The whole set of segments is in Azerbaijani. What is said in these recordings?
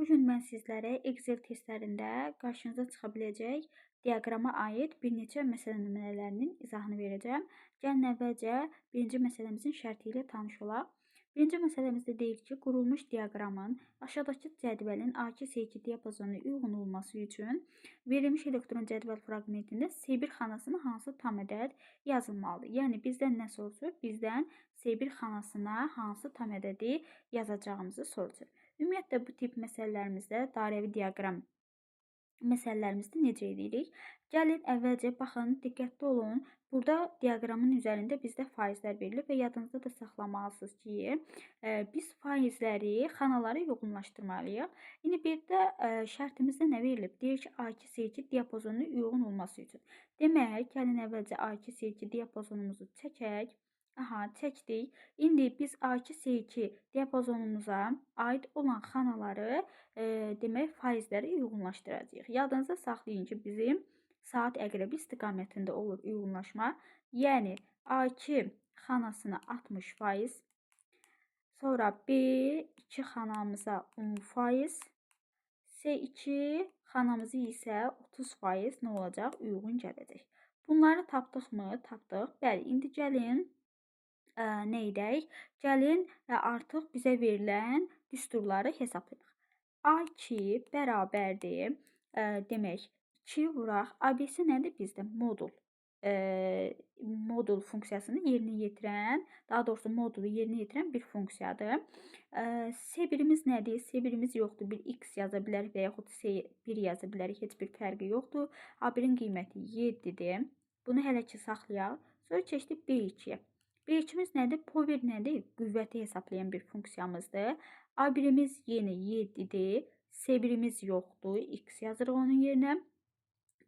Bugün mən sizlərə Excel testlərində qarşınıza çıxa biləcək diaqrama aid bir neçə məsələ nümunələrinin izahını verəcəm. Gəlin əvvəlcə birinci məsələmizin şərti ilə tanış olaq. Birinci məsələmizdə deyir ki, qurulmuş diaqramın aşağıdakı cədvəlin A2-C2 diapazonuna uyğun olması üçün verilmiş elektron cədvəl fraqmentində C1 xanasına hansı tam ədəd yazılmalıdır? Yəni bizdən nə soruşur? Bizdən C1 xanasına hansı tam ədədi yazacağımızı soruşur. Ümumiyyətlə bu tip məsələlərimizdə dairəvi diaqram məsələlərimizdə necə edirik? Gəlin əvvəlcə baxın, diqqətli olun. Burada diaqramın üzərində bizdə faizlər verilib və yadınızda da saxlamalısınız ki, biz faizləri xanalara uyğunlaşdırmalıyıq. İndi bir də şərtimizdə nə verilib? Deyir ki, A2-C2 diapazonuna uyğun olması üçün. Demək, gəlin əvvəlcə A2-C2 diapazonumuzu çəkək. Çəkdik. İndi biz A2-C2 diapazonumuza aid olan xanaları demək faizləri uyğunlaşdıracağıq. Yadınızda saxlayın ki, bizim saat əqrəbi istiqamətində olur uyğunlaşma. Yəni A2 xanasına 60%, sonra B2 xanamıza 10%, C2 xanamızı isə 30% nə olacaq? Uyğun gələcək. Bunları tapdıqmı? Tapdıq. Bəli, indi gəlin nə edək? Gəlin artıq bizə verilən düsturları hesablayaq. A2 bərabərdir. Demək, 2 vuraq. ABC nədir bizdə? Modul. Modul funksiyasını yerinə yetirən, daha doğrusu modulu yerinə yetirən bir funksiyadır. C1'imiz nədir? C1'imiz yoxdur. Bir x yaza bilərik və yaxud C1 yaza bilərik. Heç bir fərqi yoxdur. A1'in qiyməti 7-dir. Bunu hələ ki saxlayaq. Sonra keçdik B2-yə. B2'miz nədir? Power nədir? Qüvvəti hesablayan bir funksiyamızdır. A1'imiz yenə 7-dir. C1'imiz yoxdur. X yazırıq onun yerinə.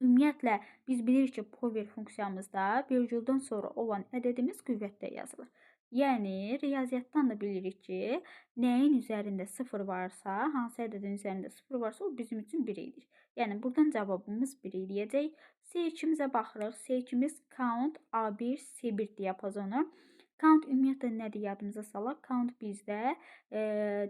Ümumiyyətlə, biz bilirik ki, power funksiyamızda bölgüdən sonra olan ədədimiz qüvvətdə yazılır. Yəni, riyaziyyatdan da bilirik ki, nəyin üzərində 0 varsa, hansı ədədin üzərində 0 varsa, o bizim üçün 1 edir. Yəni, buradan cavabımız 1 eləyəcək. C2-mizə baxırıq. C2-miz count A1, C1 diapazonu. Count ümumiyyətlə nədir? Yadımıza salaq. Count bizdə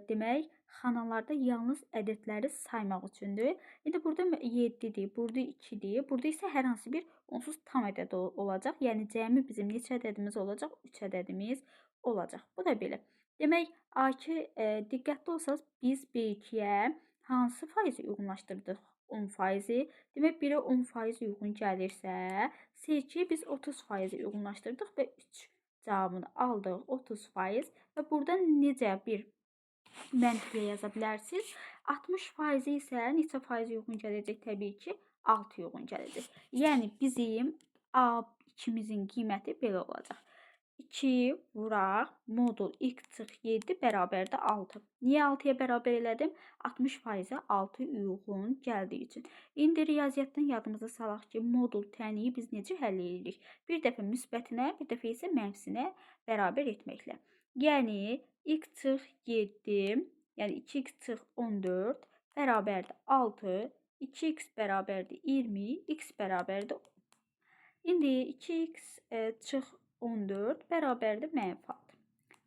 demək, xanalarda yalnız ədədləri saymaq üçündür. İndi burada 7-dir, burada 2-dir. Burada isə hər hansı bir onsuz tam ədəd olacaq. Yəni, cəmi bizim neçə ədədimiz olacaq? 3 ədədimiz olacaq. Bu da belə. Demək, A2 diqqətli olsanız, biz B2-yə hansı faizi uyğunlaşdırdıq? 10%. Demək, 1-ə 10% uyğun gəlirsə, C2-yə biz 30% uyğunlaşdırdıq və 3 cavabını aldıq, 30%. Və buradan necə bir məntiqlə yaza bilərsiniz? 60% isə neçə faiz uyğun gələcək? Təbii ki, 6 uyğun gələcək. Yəni, bizim A2-mizin qiyməti belə olacaq. 2 vuraq, modul x çıx 7 bərabərdə 6. Niyə 6-ya bərabər elədim? 60%-ə 6 uyğun gəldiyi üçün. İndi riyaziyyatdan yadımıza salaq ki, modul tənliyi biz necə həll edirik? Bir dəfə müsbətinə, bir dəfə isə mənfisinə bərabər etməklə. Yəni, x çıx 7, yəni 2x çıx 14 bərabərdə 6, 2x bərabərdə 20, x bərabərdə 10. İndi 2x çıx 14 bərabərdir mənfi 6.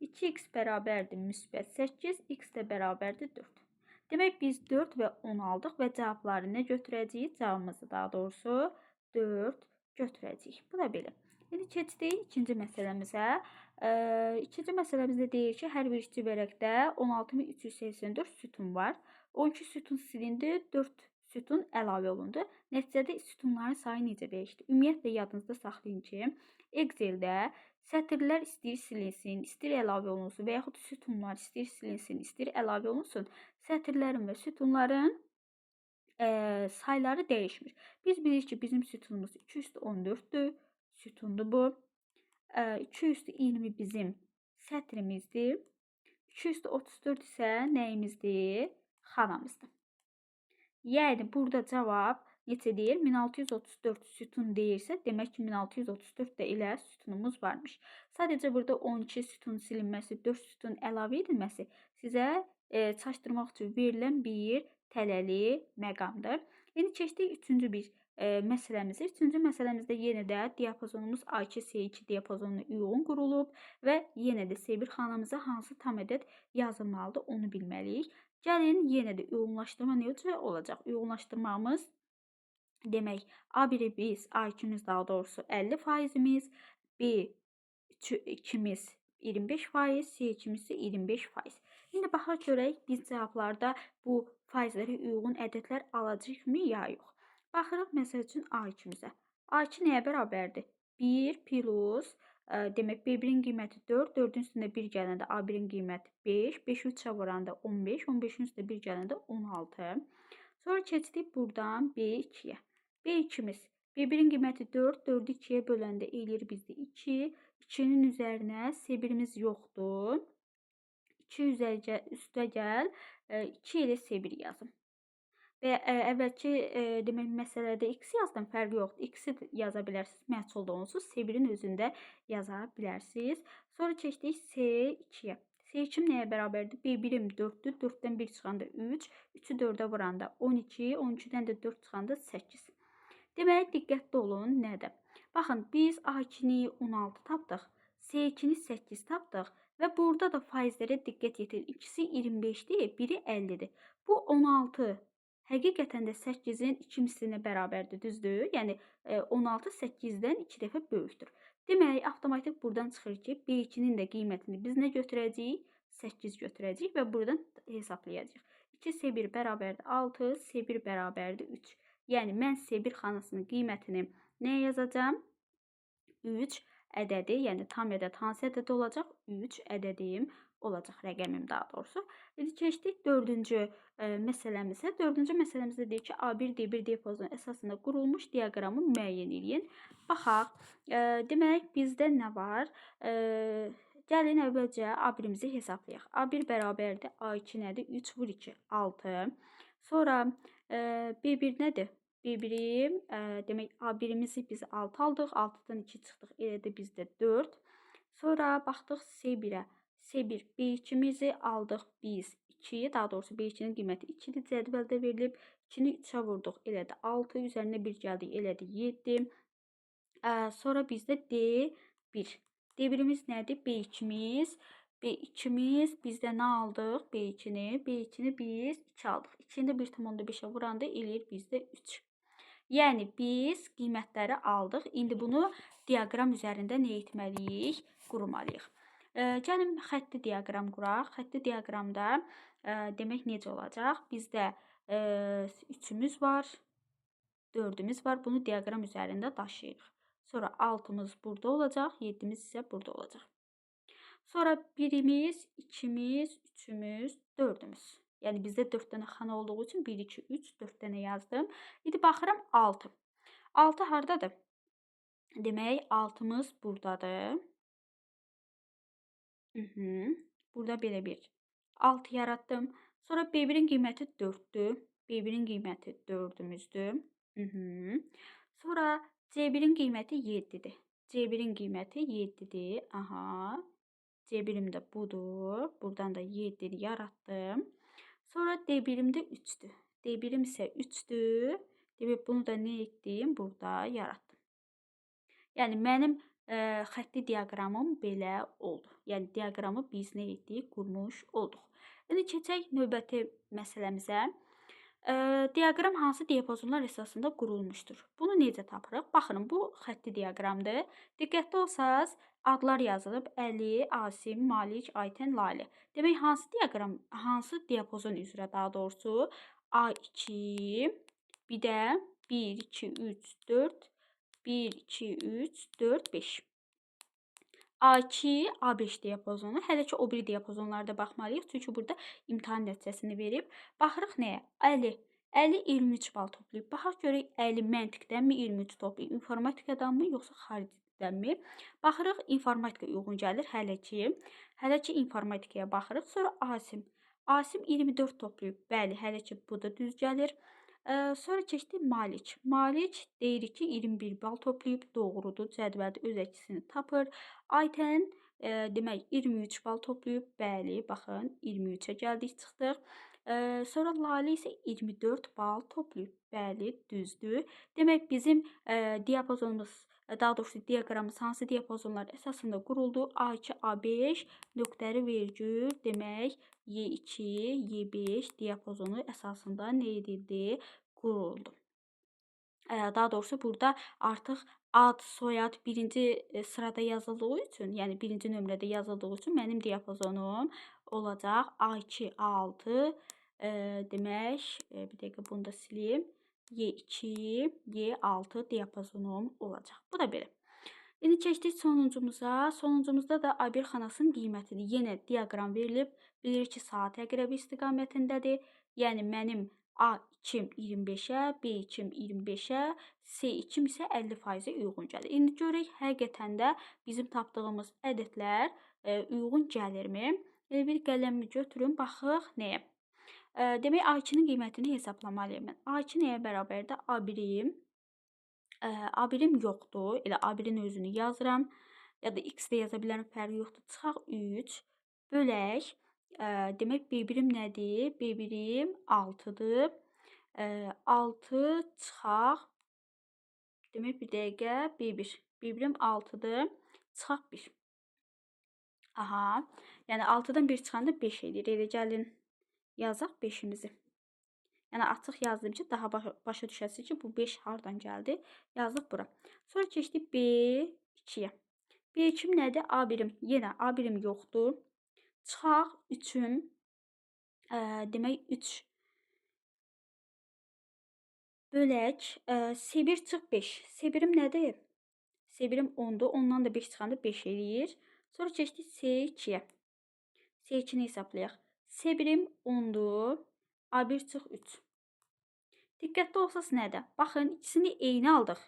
2x bərabərdir müsbət 8, x də bərabərdir 4. Demək, biz 4 və 10 aldıq və cavabları nə götürəcəyik? Cavabımızı daha doğrusu 4 götürəcəyik. Bu da belə. İndi keçdik ikinci məsələmizə. İkinci məsələmizdə deyir ki, hər bir işçi vərəqdə 16384 sütun var. 12 sütun silindi, 4 sütun əlavə olundu. Nəticədə sütunların sayı necə dəyişdi? Ümumiyyətlə, yadınızda saxlayın ki, Excel'də sətirlər istəyir silinsin, istəyir əlavə olunsun və yaxud sütunlar istəyir silinsin, istəyir əlavə olunsun. Sətirlərin və sütunların sayları dəyişmir. Biz bilirik ki, bizim sütunumuz 214-dür. Sütundur bu. 220 bizim sətrimizdir. 234 isə nəyimizdir? Xanamızdır. Yəni, burada cavab neçə deyir? 1634 sütun deyirsə, demək ki, 1634 də elə sütunumuz varmış. Sadəcə burada 12 sütun silinməsi, 4 sütun əlavə edilməsi sizə çaşdırmaq üçün verilən bir tələli məqamdır. İndi keçdik üçüncü bir məsələmizə. Üçüncü məsələmizdə yenə də diapazonumuz A2-C2 diapazonuna uyğun qurulub və yenə də C1 xanamıza hansı tam ədəd yazılmalıdır onu bilməliyik. Gəlin yenə də uyğunlaşdırma necə olacaq? Uyğunlaşdırmamız demək A1-i biz, A2-miz daha doğrusu 50%imiz, B2-miz 25%, C2-miz isə 25%. İndi baxaq görək biz cavablarda bu faizlərə uyğun ədədlər alacağıq mı ya yox? Baxırıq məsəl üçün A2-mizə. A2 nəyə bərabərdir? 1 plus demək B1-in qiyməti 4, 4-ün üstündə 1 gələndə A1-in qiyməti 5, 5-i 3-ə vuranda 15, 15-in üstündə 1 gələndə 16. Sonra keçdik buradan B2-yə. B2-miz B1-in qiyməti 4, 4-ü 2-yə böləndə eləyir bizdə 2. 2-nin üzərinə C1-imiz yoxdur. 2 üstə gəl, 2 ilə C1 yazım. Və əvvəlki demək məsələdə x yazdım, fərqi yoxdur. X-i yaza bilərsiniz, məhsulda onsuz C1-in özündə yaza bilərsiniz. Sonra keçdik C2-yə. C2 nəyə bərabərdir? B1-im 4-dür. 4-dən 1 çıxanda 3, 3-ü 4-ə vuranda 12, 12-dən də 4 çıxanda 8. Demək, diqqətli olun nədir? Baxın, biz A2-ni 16 tapdıq, C2-ni 8 tapdıq və burada da faizlərə diqqət yetirin. İkisi 25-dir, biri 50-dir. Bu 16 həqiqətən də 8-in 2 mislinə bərabərdir, düzdür? Yəni 16 8-dən 2 dəfə böyükdür. Demək, avtomatik buradan çıxır ki, B2-nin də qiymətini biz nə götürəcəyik? 8 götürəcəyik və buradan hesablayacağıq. 2C1 bərabərdir 6, C1 bərabərdir 3. Yəni mən C1 xanasının qiymətini nəyə yazacağam? 3 ədədi, yəni tam ədəd hansı ədəd olacaq? 3 ədədim olacaq, rəqəmim daha doğrusu. İndi keçdik 4-cü məsələmizə. 4-cü məsələmizdə deyir ki, A1, D1 diapazonu əsasında qurulmuş diaqramı müəyyən edin. Baxaq, demək bizdə nə var? Gəlin əvvəlcə A1-imizi hesablayaq. A1 bərabərdir, A2 nədir? 3 vur 2, 6. Sonra B1 nədir? B1-im, demək A1-imizi biz 6 aldıq, 6-dan 2 çıxdıq, elə də bizdə 4. Sonra baxdıq C1-ə. C1, B2-mizi aldıq biz 2, daha doğrusu B2-nin qiyməti 2-dir, cədvəldə verilib. 2-ni 3-ə vurduq, elə də 6, üzərinə 1 gəldik, elə də 7. Sonra bizdə D1. D1-imiz nədir? B2-miz. B2-miz bizdə nə aldıq? B2-ni. B2-ni biz 2 aldıq. 2-ni də 1,5-ə vuranda eləyir bizdə 3. Yəni biz qiymətləri aldıq. İndi bunu diaqram üzərində nə etməliyik? Qurmalıyıq. Gəlin xətti diaqram quraq. Xətti diaqramda demək necə olacaq? Bizdə 3-ümüz var, 4-ümüz var. Bunu diaqram üzərində daşıyırıq. Sonra 6-mız burada olacaq, 7-miz isə burada olacaq. Sonra 1-imiz, 2-miz, 3-ümüz, 4-ümüz. Yəni bizdə 4 dənə xana olduğu üçün 1, 2, 3, 4 dənə yazdım. İndi baxıram 6. 6 hardadır? Demək 6-mız buradadır. Burada belə bir 6 yaratdım. Sonra B1-in qiyməti 4-dür. B1-in qiyməti 4-ümüzdür. Sonra C1-in qiyməti 7-dir. C1-in qiyməti 7-dir. Aha. C1-im də budur. Buradan da 7-ni yaratdım. Sonra D1-im də 3-dür. D1-im isə 3-dür. Demək, bunu da nə etdim? Burada yaratdım. Yəni, mənim xətti diaqramım belə oldu. Yəni, diaqramı biz nə etdik? Qurmuş olduq. İndi keçək növbəti məsələmizə. Diaqram hansı diapazonlar əsasında qurulmuşdur? Bunu necə tapırıq? Baxın, bu xətti diaqramdır. Diqqətli olsaq, adlar yazılıb Əli, Asim, Malik, Aytən, Lalə. Demək, hansı diapazon üzrə daha doğrusu? A2, bir də 1, 2, 3, 4, 1, 2, 3, 4, 5. A2, A5 diapazonu. Hələ ki, o biri diapazonlarda baxmalıyıq. Çünki burada imtahan nəticəsini verib. Baxırıq nəyə? Əli. Əli 23 bal toplayıb. Baxaq görək, Əli məntiqdənmi 23 toplayıb? İnformatikadanmı, yoxsa xaricdənmi? Baxırıq, informatika uyğun gəlir. Hələ ki, informatikaya baxırıq. Sonra Asim. Asim 24 toplayıb. Bəli, hələ ki, bu da düz gəlir. Sonra keçdik Malik. Malik deyirik ki, 21 bal toplayıb. Doğrudur. Cədvəldə öz əksini tapır. Aytən demək 23 bal toplayıb. Bəli, baxın 23-ə gəldik, çıxdıq. Sonra Lalə isə 24 bal toplayıb. Bəli, düzdür. Demək bizim diapazonumuz daha doğrusu diaqramımız hansı diapazonlar əsasında quruldu? A2, A5, nöqtəli vergül demək Y2, Y5 diapazonu əsasında nə edildi? Quruldu. Daha doğrusu burada artıq ad, soyad birinci sırada yazıldığı üçün, yəni birinci nömrədə yazıldığı üçün mənim diapazonum olacaq A2, A6, demək, bir dəqiqə bunu da silim. Y2, Y6 diapazonum olacaq. Bu da belə. İndi keçdik sonuncumuza. Sonuncumuzda da A1 xanasının qiymətidir. Yenə diaqram verilib. Bilir ki, saat əqrəbi istiqamətindədir. Yəni mənim A2-m 25-ə, B2-m 25-ə, C2-m isə 50%-ə uyğun gəlir. İndi görək həqiqətən də bizim tapdığımız ədədlər uyğun gəlirmi? Bir qələmimi götürün, baxıq nəyə? Demək A2-nin qiymətini hesablamalıyam mən. A2 nəyə bərabərdir? A1-im. A1-im yoxdur. Elə A1-in özünü yazıram. Ya da X də yaza bilərəm, fərqi yoxdur. Çıxaq 3 bölək. Demək B1-im nədir? B1-im 6-dır. 6 çıxaq. Demək bir dəqiqə B1. B1-im 6-dır. Çıxaq 1. Aha. Yəni 6-dan 1 çıxanda 5 edir. Elə gəlin yazaq 5-imizi. Yəni açıq yazdım ki, daha başa düşəsiniz ki, bu 5 hardan gəldi. Yazdıq bura. Sonra keçdik B2-yə. B2-im nədir? A1-im. Yenə A1-im yoxdur. Çıxaq 3-üm. Demək 3 bölək. C1 çıx 5. C1-im nədir? C1-im 10-dur. Ondan da 5 çıxanda 5 eləyir. Sonra keçdik C2-yə. C2-ni hesablayaq. C1-im 10-dur. A1 çıx 3. Diqqətli olsaq nədir? Baxın, ikisini eyni aldıq.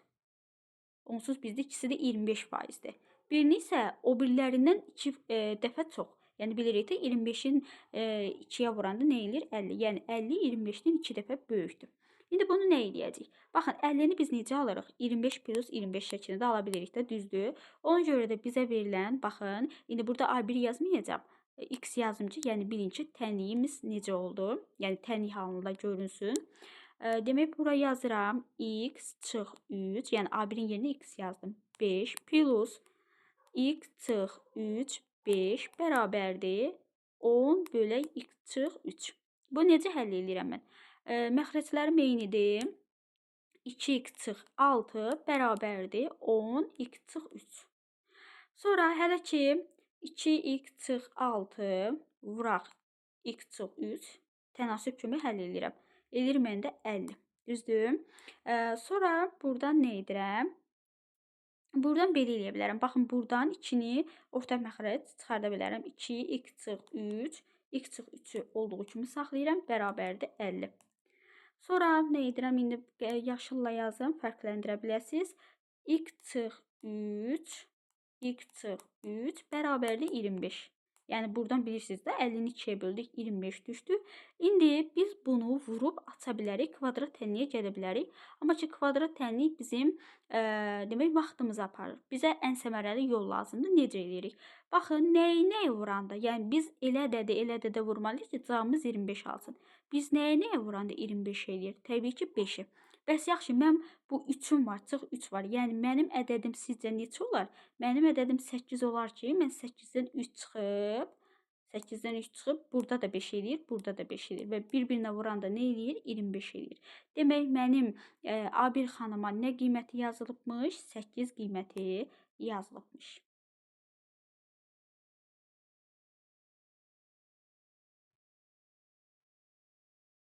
Onsuz bizdə ikisi də 25%-dir. Birini isə o birlərindən 2 dəfə çox. Yəni bilirik də 25-in 2-yə vuranda nə eləyir? 50. Yəni 50 25-dən 2 dəfə böyükdür. İndi bunu nə eləyəcəyik? Baxın, 50-ni biz necə alırıq? 25 plus 25 şəklində ala bilirik də, düzdür? Ona görə də bizə verilən, baxın, indi burada A1 yazmayacağam. X yazım ki, yəni bilin ki, tənliyimiz necə oldu? Yəni tənlik halında görünsün. Demək, bura yazıram. X çıx 3, yəni A1-in yerinə X yazdım. 5 plus X çıx 3, 5 bərabərdir 10 bölək X çıx 3. Bu necə həll edirəm mən? Məxrəclərim eynidir. 2x çıx 6 bərabərdir 10 x çıx 3. Sonra hələ ki 2x çıx 6 vuraq x çıx 3 tənasüb kimi həll edirəm. Elir məndə 50. Düzdür? Sonra buradan nə edirəm? Buradan belə eləyə bilərəm. Baxın, buradan 2-ni orta məxrəc çıxarda bilərəm. 2 x çıx 3, x çıx 3-ü olduğu kimi saxlayıram. Bərabərdir 50. Sonra nə edirəm? İndi yaşılla yazım, fərqləndirə biləsiniz. X çıx 3, x çıx 3 bərabərdir 25. Yəni buradan bilirsiniz də 50-ni 2-yə böldük, 25 düşdü. İndi biz bunu vurub aça bilərik, kvadrat tənliyə gələ bilərik. Amma ki kvadrat tənlik bizim demək vaxtımızı aparır. Bizə ən səmərəli yol lazımdır. Necə edirik? Baxın, nəyə vuranda? Yəni biz elə dədə vurmalıyıq ki, cavabımız 25 alsın. Biz nəyə vuranda 25 eləyir? Təbii ki 5-i. Bəs yaxşı, mən bu 3-üm var, çıx 3 var. Yəni mənim ədədim sizcə neçə olar? Mənim ədədim 8 olar ki, mən 8-dən 3 çıxıb, 8-dən 3 çıxıb, burada da 5 eləyir, burada da 5 eləyir. Və bir-birinə vuranda nə eləyir? 25 eləyir. Demək, mənim A1 xanıma nə qiyməti yazılıbmış? 8 qiyməti yazılıbmış.